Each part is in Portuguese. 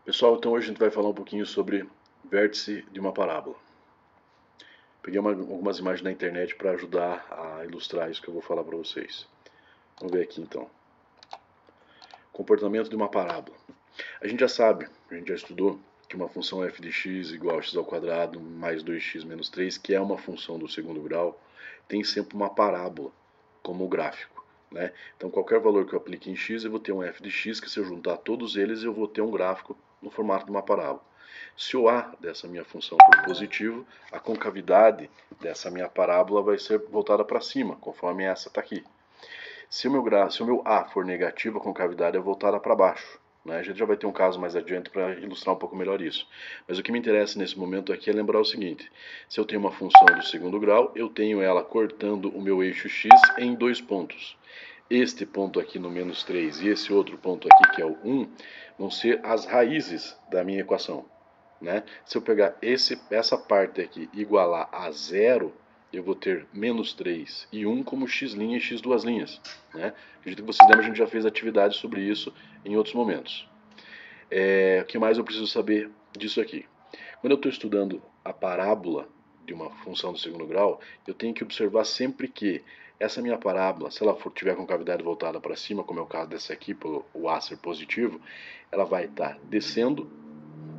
Pessoal, então hoje a gente vai falar um pouquinho sobre vértice de uma parábola. Peguei algumas imagens na internet para ajudar a ilustrar isso que eu vou falar para vocês. Vamos ver aqui então. Comportamento de uma parábola. A gente já sabe, a gente já estudou que uma função f de x igual a x ao quadrado mais 2x menos 3, que é uma função do segundo grau, tem sempre uma parábola como gráfico. Né? Então qualquer valor que eu aplique em x, eu vou ter um f de x, que se eu juntar todos eles, eu vou ter um gráfico no formato de uma parábola. Se o a dessa minha função for positivo, a concavidade dessa minha parábola vai ser voltada para cima, conforme essa está aqui. Se o meu a for negativo, a concavidade é voltada para baixo. Né? A gente já vai ter um caso mais adiante para ilustrar um pouco melhor isso. Mas o que me interessa nesse momento aqui é lembrar o seguinte: se eu tenho uma função do segundo grau, eu tenho ela cortando o meu eixo x em dois pontos. Este ponto aqui no menos 3 e esse outro ponto aqui, que é o 1, vão ser as raízes da minha equação. Né? Se eu pegar essa parte aqui e igualar a zero, eu vou ter menos 3 e 1 como x' e x duas linhas. Né? Acredito que vocês lembram, a gente já fez atividade sobre isso em outros momentos. O que mais eu preciso saber disso aqui? Quando eu estou estudando a parábola de uma função do segundo grau, eu tenho que observar sempre que essa minha parábola, se ela tiver com cavidade voltada para cima, como é o caso dessa aqui, pelo o a ser positivo, ela vai estar descendo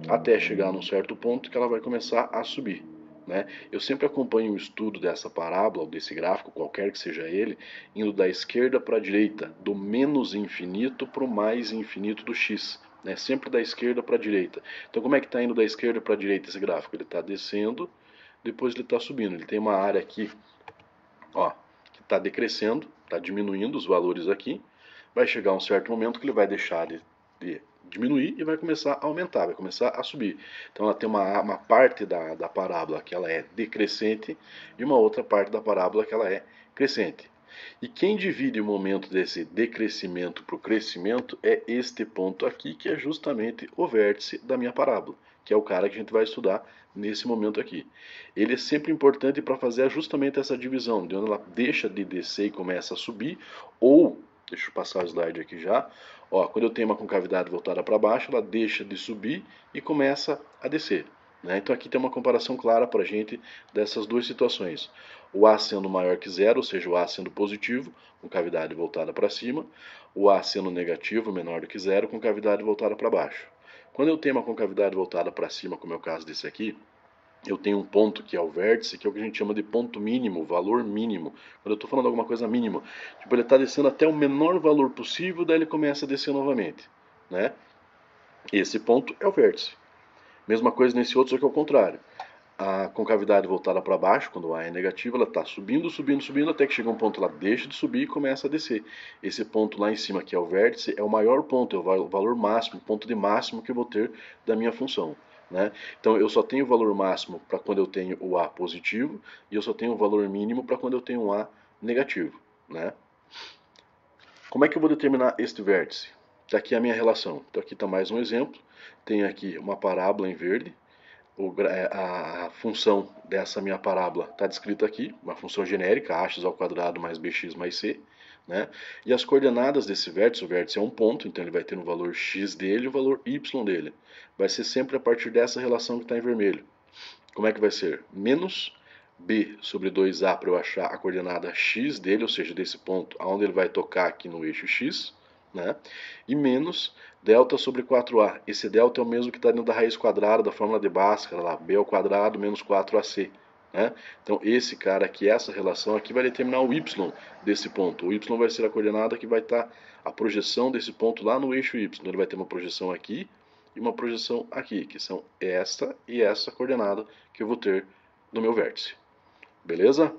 até chegar num certo ponto que ela vai começar a subir. Né? Eu sempre acompanho o estudo dessa parábola, ou desse gráfico, qualquer que seja ele, indo da esquerda para a direita, do menos infinito para o mais infinito do x. Né? Sempre da esquerda para a direita. Então como é que está indo da esquerda para a direita esse gráfico? Ele está descendo, depois ele está subindo. Ele tem uma área aqui, ó, que está decrescendo, está diminuindo os valores aqui. Vai chegar um certo momento que ele vai deixar de diminuir e vai começar a aumentar, vai começar a subir. Então ela tem uma parte da parábola que ela é decrescente e uma outra parte da parábola que ela é crescente. E quem divide o momento desse decrescimento para o crescimento é este ponto aqui, que é justamente o vértice da minha parábola, que é o cara que a gente vai estudar nesse momento aqui. Ele é sempre importante para fazer justamente essa divisão, de onde ela deixa de descer e começa a subir, ou, deixa eu passar o slide aqui já, ó, quando eu tenho uma concavidade voltada para baixo, ela deixa de subir e começa a descer. Né? Então aqui tem uma comparação clara para a gente dessas duas situações. O A sendo maior que zero, ou seja, o A sendo positivo, com cavidade voltada para cima. O A sendo negativo, menor do que zero, com cavidade voltada para baixo. Quando eu tenho uma concavidade voltada para cima, como é o caso desse aqui, eu tenho um ponto que é o vértice, que é o que a gente chama de ponto mínimo, valor mínimo. Quando eu estou falando alguma coisa mínima, tipo, ele está descendo até o menor valor possível, daí ele começa a descer novamente. Né? Esse ponto é o vértice. Mesma coisa nesse outro, só que ao contrário. A concavidade voltada para baixo, quando o A é negativo, ela está subindo, subindo, subindo, até que chega um ponto, ela deixa de subir e começa a descer. Esse ponto lá em cima, que é o vértice, é o maior ponto, é o valor máximo, o ponto de máximo que eu vou ter da minha função. Né? Então eu só tenho o valor máximo para quando eu tenho o A positivo e eu só tenho o valor mínimo para quando eu tenho o A negativo. Né? Como é que eu vou determinar este vértice? Está aqui a minha relação. Então aqui está mais um exemplo. Tenho aqui uma parábola em verde. A função dessa minha parábola está descrita aqui, uma função genérica, ax ao quadrado mais bx mais c. Né? E as coordenadas desse vértice, o vértice é um ponto, então ele vai ter no valor x dele e o valor y dele. Vai ser sempre a partir dessa relação que está em vermelho. Como é que vai ser? Menos b sobre 2a para eu achar a coordenada x dele, ou seja, desse ponto aonde ele vai tocar aqui no eixo x, né? E menos delta sobre 4a. Esse delta é o mesmo que está dentro da raiz quadrada da fórmula de Bhaskara, lá, b ao quadrado menos 4ac. Né? Então esse cara aqui, essa relação aqui vai determinar o y desse ponto. O y vai ser a coordenada que vai estar a projeção desse ponto lá no eixo y. Então ele vai ter uma projeção aqui e uma projeção aqui, que são essa e essa coordenada que eu vou ter no meu vértice. Beleza?